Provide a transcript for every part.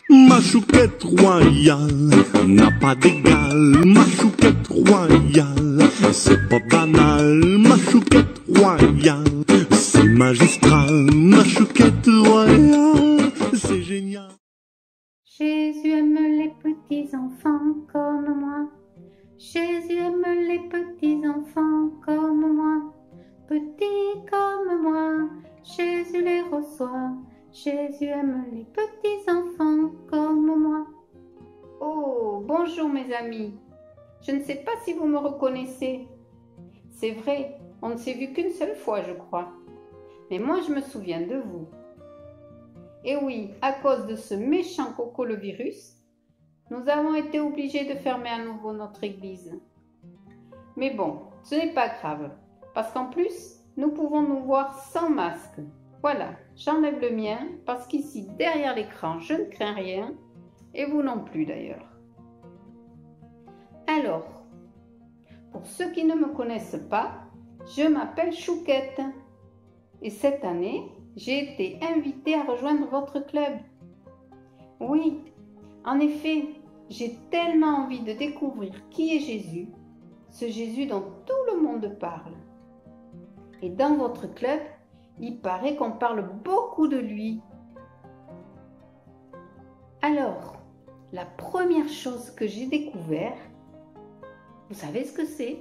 Ma chouquette royale n'a pas d'égal. Ma chouquette royale, c'est pas banal. Ma chouquette royale, c'est magistral. Ma chouquette royale, c'est génial. Jésus aime les petits enfants comme moi. Jésus aime les petits enfants comme moi. Petits comme moi, Jésus les reçoit. Jésus aime les petits enfants comme moi. Oh, bonjour mes amis. Je ne sais pas si vous me reconnaissez. C'est vrai, on ne s'est vu qu'une seule fois, je crois. Mais moi, je me souviens de vous. Et oui, à cause de ce méchant coco le virus, nous avons été obligés de fermer à nouveau notre église. Mais bon, ce n'est pas grave, parce qu'en plus, nous pouvons nous voir sans masque. Voilà, j'enlève le mien, parce qu'ici, derrière l'écran, je ne crains rien, et vous non plus d'ailleurs. Alors, pour ceux qui ne me connaissent pas, je m'appelle Chouquette. Et cette année, j'ai été invitée à rejoindre votre club. Oui, en effet, j'ai tellement envie de découvrir qui est Jésus, ce Jésus dont tout le monde parle. Et dans votre club, il paraît qu'on parle beaucoup de lui. Alors, la première chose que j'ai découvert, vous savez ce que c'est?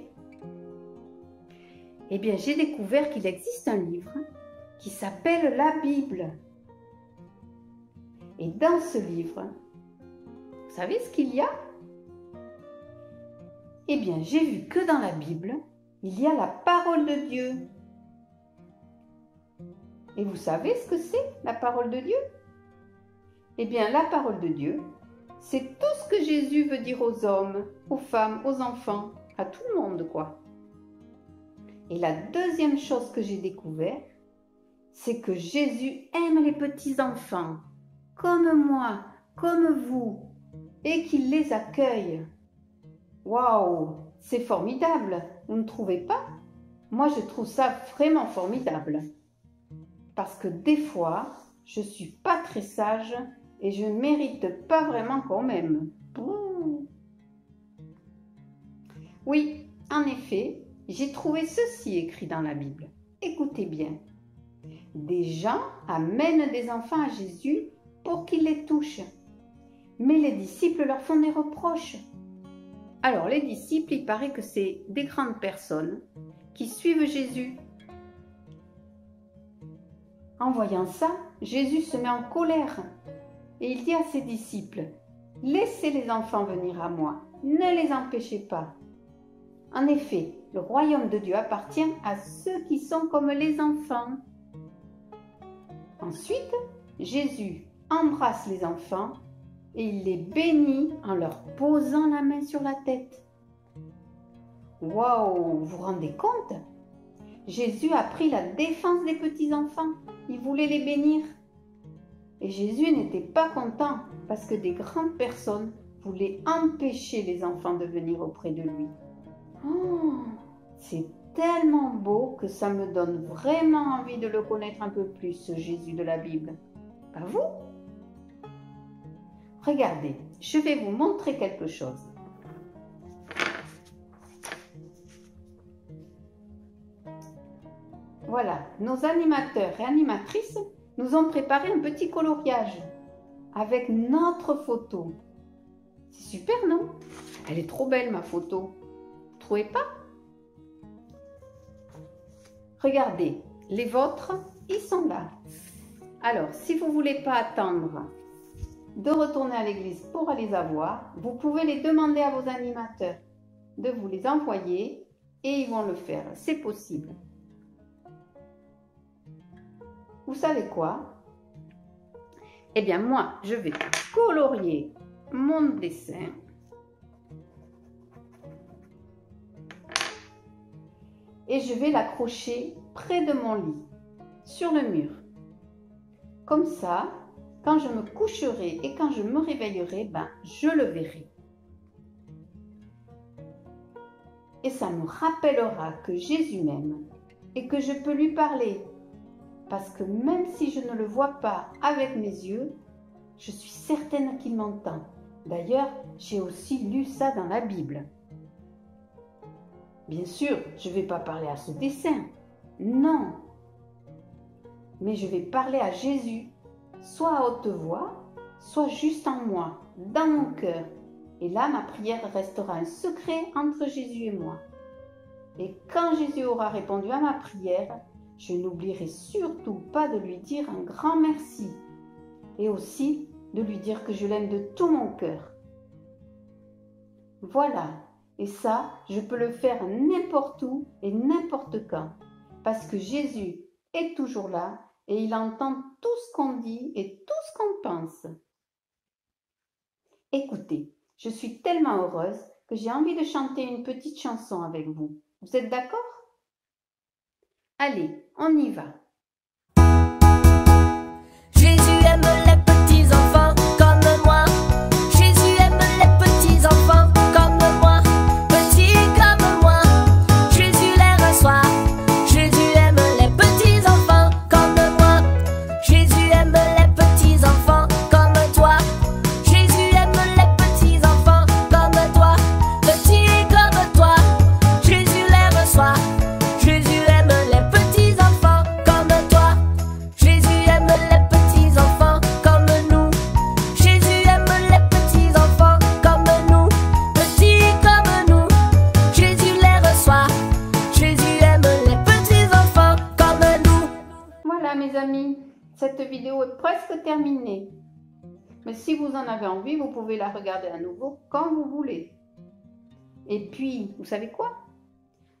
Eh bien, j'ai découvert qu'il existe un livre qui s'appelle la Bible. Et dans ce livre, vous savez ce qu'il y a? Eh bien, j'ai vu que dans la Bible, il y a la parole de Dieu. Et vous savez ce que c'est, la parole de Dieu? Eh bien, la parole de Dieu, c'est tout ce que Jésus veut dire aux hommes, aux femmes, aux enfants, à tout le monde, quoi. Et la deuxième chose que j'ai découvert, c'est que Jésus aime les petits enfants, comme moi, comme vous, et qu'il les accueille. Waouh, c'est formidable, vous ne trouvez pas? Moi, je trouve ça vraiment formidable. Parce que des fois, je suis pas très sage et je ne mérite pas vraiment qu'on m'aime. Oui, en effet, j'ai trouvé ceci écrit dans la Bible. Écoutez bien. Des gens amènent des enfants à Jésus pour qu'il les touche. Mais les disciples leur font des reproches. Alors, les disciples, il paraît que c'est des grandes personnes qui suivent Jésus. En voyant ça, Jésus se met en colère et il dit à ses disciples, « Laissez les enfants venir à moi, ne les empêchez pas. » En effet, le royaume de Dieu appartient à ceux qui sont comme les enfants. Ensuite, Jésus embrasse les enfants et il les bénit en leur posant la main sur la tête. Waouh, vous vous rendez compte? Jésus a pris la défense des petits-enfants. Il voulait les bénir. Et Jésus n'était pas content parce que des grandes personnes voulaient empêcher les enfants de venir auprès de lui. Oh, c'est tellement beau que ça me donne vraiment envie de le connaître un peu plus, ce Jésus de la Bible. Pas vous? Regardez, je vais vous montrer quelque chose. Voilà, nos animateurs et animatrices nous ont préparé un petit coloriage avec notre photo. C'est super, non? Elle est trop belle, ma photo. Vous trouvez pas? Regardez, les vôtres, ils sont là. Alors, si vous ne voulez pas attendre de retourner à l'église pour les avoir, vous pouvez les demander à vos animateurs de vous les envoyer et ils vont le faire. C'est possible. Vous savez quoi? Eh bien, moi, je vais colorier mon dessin. Et je vais l'accrocher près de mon lit, sur le mur. Comme ça, quand je me coucherai et quand je me réveillerai, je le verrai. Et ça me rappellera que Jésus m'aime et que je peux lui parler. Parce que même si je ne le vois pas avec mes yeux, Je suis certaine qu'il m'entend. D'ailleurs, j'ai aussi lu ça dans la Bible. Bien sûr, je ne vais pas parler à ce dessin. Non. Mais je vais parler à Jésus, soit à haute voix, soit juste en moi, dans mon cœur. Et là, ma prière restera un secret entre Jésus et moi. Et quand Jésus aura répondu à ma prière, je n'oublierai surtout pas de lui dire un grand merci. Et aussi de lui dire que je l'aime de tout mon cœur. Voilà. Et ça, je peux le faire n'importe où et n'importe quand. Parce que Jésus est toujours là et il entend tout ce qu'on dit et tout ce qu'on pense. Écoutez, je suis tellement heureuse que j'ai envie de chanter une petite chanson avec vous. Vous êtes d'accord? Allez, on y va. Jésus aime les petits enfants comme moi. Jésus aime les petits enfants comme moi. Petits comme moi, Jésus les reçoit. Jésus aime les petits enfants comme moi. Jésus aime les petits enfants comme toi. Jésus aime les petits enfants comme toi. Petits comme toi, Jésus les reçoit. Jésus aime les petits enfants comme toi. Jésus aime les petits enfants comme nous. Jésus aime les petits enfants comme nous. Petits comme nous, Jésus les reçoit. Jésus aime les petits enfants comme nous. Voilà mes amis, cette vidéo est presque terminée. Mais si vous en avez envie, vous pouvez la regarder à nouveau quand vous voulez. Et puis, vous savez quoi?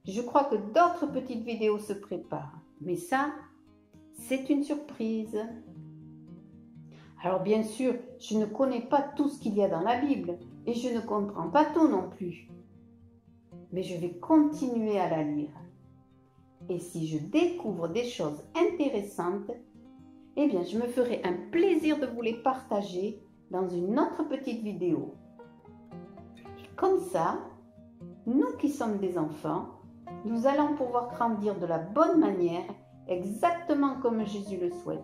Je crois que d'autres petites vidéos se préparent. Mais ça, c'est une surprise. Alors bien sûr, je ne connais pas tout ce qu'il y a dans la Bible et je ne comprends pas tout non plus. Mais je vais continuer à la lire. Et si je découvre des choses intéressantes, eh bien je me ferai un plaisir de vous les partager dans une autre petite vidéo. Et comme ça, nous qui sommes des enfants, nous allons pouvoir grandir de la bonne manière, exactement comme Jésus le souhaite.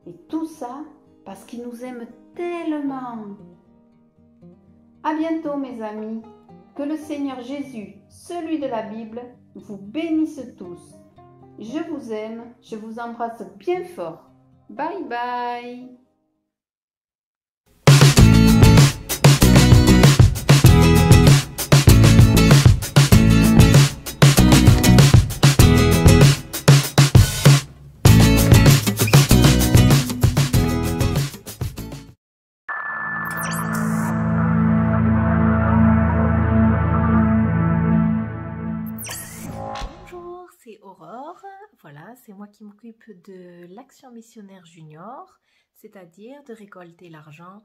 Et tout ça parce qu'il nous aime tellement. À bientôt mes amis. Que le Seigneur Jésus, celui de la Bible, vous bénisse tous. Je vous aime, je vous embrasse bien fort. Bye bye. Bonjour, c'est Aurore. Voilà, c'est moi qui m'occupe de l'Action Missionnaire Junior, c'est-à-dire de récolter l'argent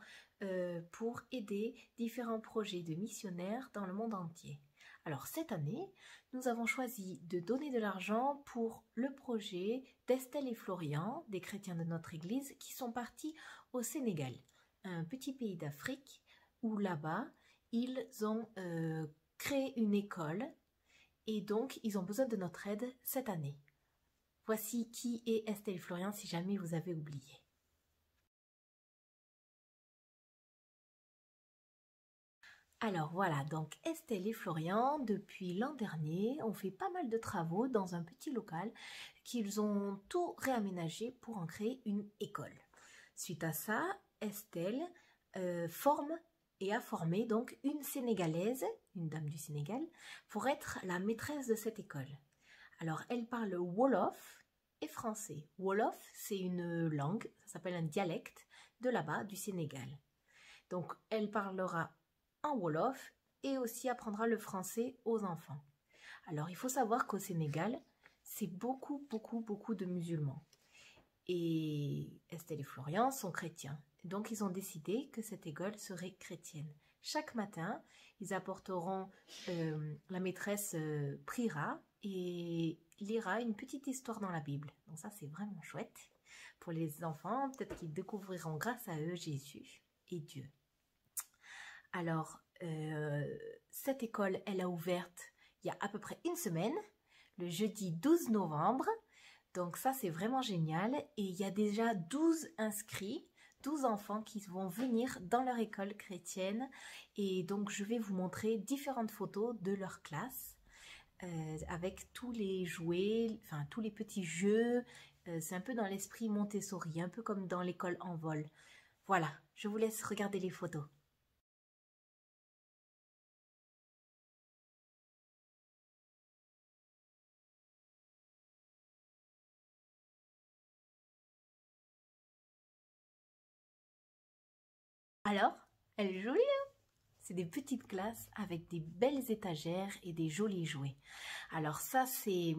pour aider différents projets de missionnaires dans le monde entier. Alors cette année, nous avons choisi de donner de l'argent pour le projet d'Estelle et Florian, des chrétiens de notre église, qui sont partis au Sénégal, un petit pays d'Afrique où là-bas, ils ont créé une école. Et donc, ils ont besoin de notre aide cette année. Voici qui est Estelle et Florian si jamais vous avez oublié. Alors voilà, donc Estelle et Florian, depuis l'an dernier, ont fait pas mal de travaux dans un petit local qu'ils ont tout réaménagé pour en créer une école. Suite à ça, Estelle forme et a formé donc une Sénégalaise, une dame du Sénégal, pour être la maîtresse de cette école. Alors, elle parle Wolof et français. Wolof, c'est une langue, ça s'appelle un dialecte de là-bas, du Sénégal. Donc, elle parlera en Wolof et aussi apprendra le français aux enfants. Alors, il faut savoir qu'au Sénégal, c'est beaucoup de musulmans. Et Estelle et Florian sont chrétiens. Donc, ils ont décidé que cette école serait chrétienne. Chaque matin, ils apporteront, la maîtresse priera et lira une petite histoire dans la Bible. Donc ça, c'est vraiment chouette pour les enfants. Peut-être qu'ils découvriront grâce à eux Jésus et Dieu. Alors, cette école, elle a ouverte il y a à peu près une semaine, le jeudi 12 novembre. Donc ça, c'est vraiment génial. Et il y a déjà 12 inscrits. 12 enfants qui vont venir dans leur école chrétienne. Et donc, je vais vous montrer différentes photos de leur classe avec tous les jouets, enfin tous les petits jeux. C'est un peu dans l'esprit Montessori, un peu comme dans l'école en vol. Voilà, je vous laisse regarder les photos. Alors, elle est jolie, hein? C'est des petites classes avec des belles étagères et des jolis jouets. Alors ça, c'est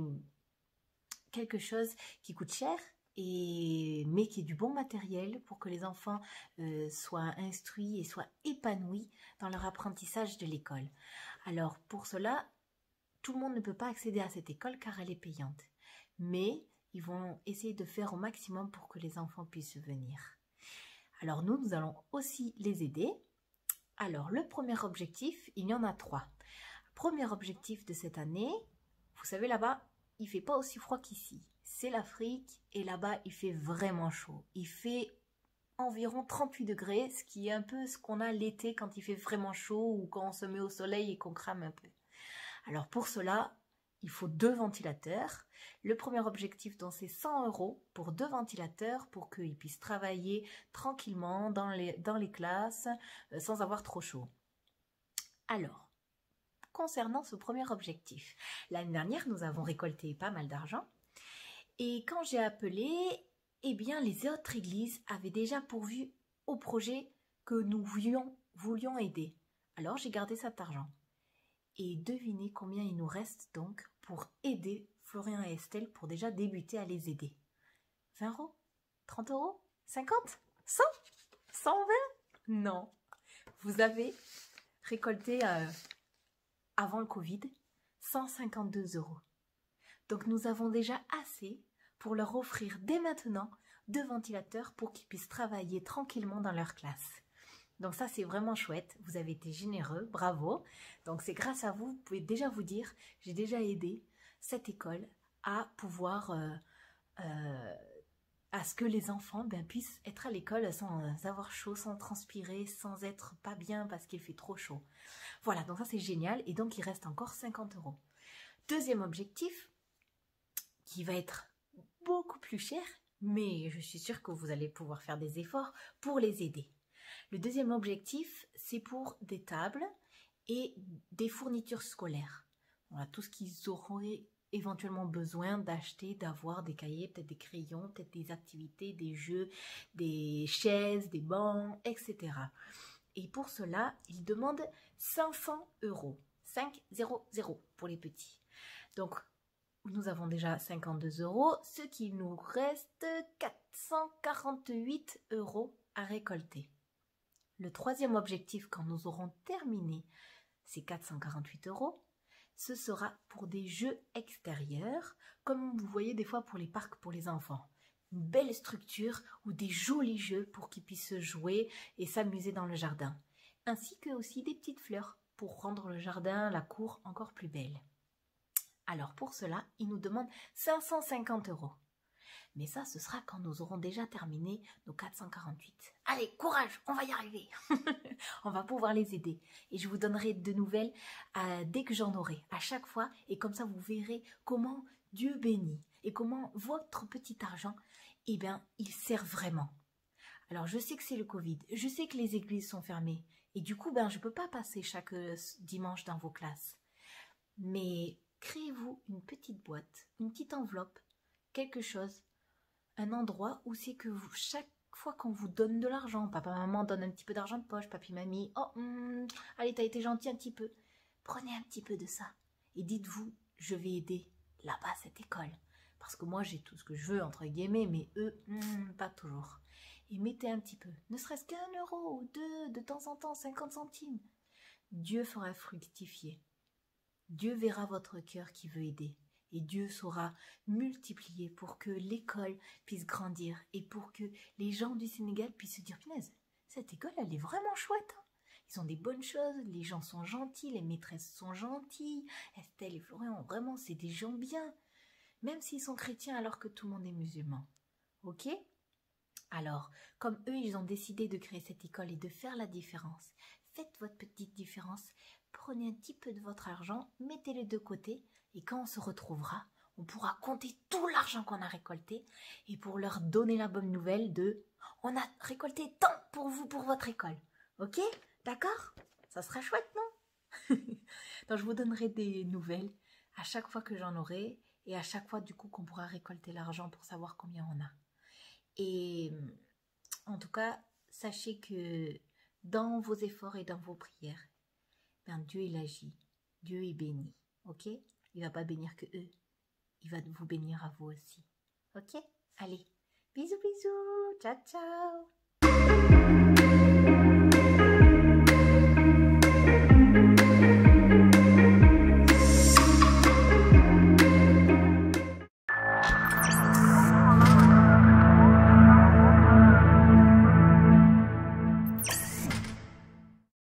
quelque chose qui coûte cher, mais qui est du bon matériel pour que les enfants soient instruits et soient épanouis dans leur apprentissage de l'école. Alors pour cela, tout le monde ne peut pas accéder à cette école car elle est payante. Mais ils vont essayer de faire au maximum pour que les enfants puissent venir. Alors nous allons aussi les aider. Alors le premier objectif, il y en a 3. Premier objectif de cette année, vous savez là-bas, il fait pas aussi froid qu'ici. C'est l'Afrique et là-bas, il fait vraiment chaud. Il fait environ 38 degrés, ce qui est un peu ce qu'on a l'été quand il fait vraiment chaud ou quand on se met au soleil et qu'on crame un peu. Alors pour cela, il faut 2 ventilateurs. Le premier objectif, donc, c'est 100 € pour 2 ventilateurs pour qu'ils puissent travailler tranquillement dans les classes sans avoir trop chaud. Alors, concernant ce premier objectif, l'année dernière, nous avons récolté pas mal d'argent. Et quand j'ai appelé, eh bien, les autres églises avaient déjà pourvu au projet que nous voulions aider. Alors, j'ai gardé cet argent. Et devinez combien il nous reste donc pour aider Florian et Estelle pour déjà débuter à les aider. 20 €? 30 €? 50? 100? 120? Non. Vous avez récolté avant le Covid 152 €. Donc nous avons déjà assez pour leur offrir dès maintenant 2 ventilateurs pour qu'ils puissent travailler tranquillement dans leur classe. Donc ça, c'est vraiment chouette. Vous avez été généreux, bravo. Donc c'est grâce à vous, vous pouvez déjà vous dire, j'ai déjà aidé cette école à pouvoir, à ce que les enfants puissent être à l'école sans avoir chaud, sans transpirer, sans être pas bien parce qu'il fait trop chaud. Voilà, donc ça c'est génial. Et donc il reste encore 50 €. Deuxième objectif, qui va être beaucoup plus cher, mais je suis sûre que vous allez pouvoir faire des efforts pour les aider. Le deuxième objectif, c'est pour des tables et des fournitures scolaires. Voilà, tout ce qu'ils auraient éventuellement besoin d'acheter, d'avoir des cahiers, peut-être des crayons, peut-être des activités, des jeux, des chaises, des bancs, etc. Et pour cela, ils demandent 500 €. 500 pour les petits. Donc, nous avons déjà 52 €, ce qui nous reste 448 € à récolter. Le troisième objectif, quand nous aurons terminé ces 448 €, ce sera pour des jeux extérieurs, comme vous voyez des fois pour les parcs pour les enfants. Une belle structure ou des jolis jeux pour qu'ils puissent jouer et s'amuser dans le jardin. Ainsi que aussi des petites fleurs pour rendre le jardin, la cour encore plus belle. Alors pour cela, ils nous demandent 550 €. Mais ça, ce sera quand nous aurons déjà terminé nos 448. Allez, courage, on va y arriver. On va pouvoir les aider. Et je vous donnerai de nouvelles dès que j'en aurai, à chaque fois. Et comme ça, vous verrez comment Dieu bénit et comment votre petit argent, eh bien, il sert vraiment. Alors, je sais que c'est le Covid. Je sais que les églises sont fermées. Et du coup, je ne peux pas passer chaque dimanche dans vos classes. Mais créez-vous une petite boîte, une petite enveloppe, quelque chose, un endroit où c'est que vous, chaque fois qu'on vous donne de l'argent, papa, maman donne un petit peu d'argent de poche, papy, mamie, oh, allez, t'as été gentil un petit peu. Prenez un petit peu de ça et dites-vous, je vais aider là-bas cette école. Parce que moi, j'ai tout ce que je veux, entre guillemets, mais eux, pas toujours. Et mettez un petit peu, ne serait-ce qu'1 € ou 2, de temps en temps, 50 centimes. Dieu fera fructifier. Dieu verra votre cœur qui veut aider. Et Dieu saura multiplier pour que l'école puisse grandir et pour que les gens du Sénégal puissent se dire, punaise, cette école, elle est vraiment chouette. Ils ont des bonnes choses, les gens sont gentils, les maîtresses sont gentilles. Estelle et Florian, vraiment, c'est des gens bien. Même s'ils sont chrétiens alors que tout le monde est musulman. Ok? Alors, comme eux, ils ont décidé de créer cette école et de faire la différence, faites votre petite différence, prenez un petit peu de votre argent, mettez-le de côté et quand on se retrouvera, on pourra compter tout l'argent qu'on a récolté et pour leur donner la bonne nouvelle de « On a récolté tant pour vous, pour votre école. » Ok? D'accord? Ça sera chouette, non? Donc, je vous donnerai des nouvelles à chaque fois que j'en aurai et à chaque fois, du coup, qu'on pourra récolter l'argent pour savoir combien on a. Et en tout cas, sachez que dans vos efforts et dans vos prières, ben Dieu, il agit. Dieu, il bénit. Ok? Il va pas bénir que eux. Il va vous bénir à vous aussi. Ok? Allez, bisous, bisous. Ciao, ciao.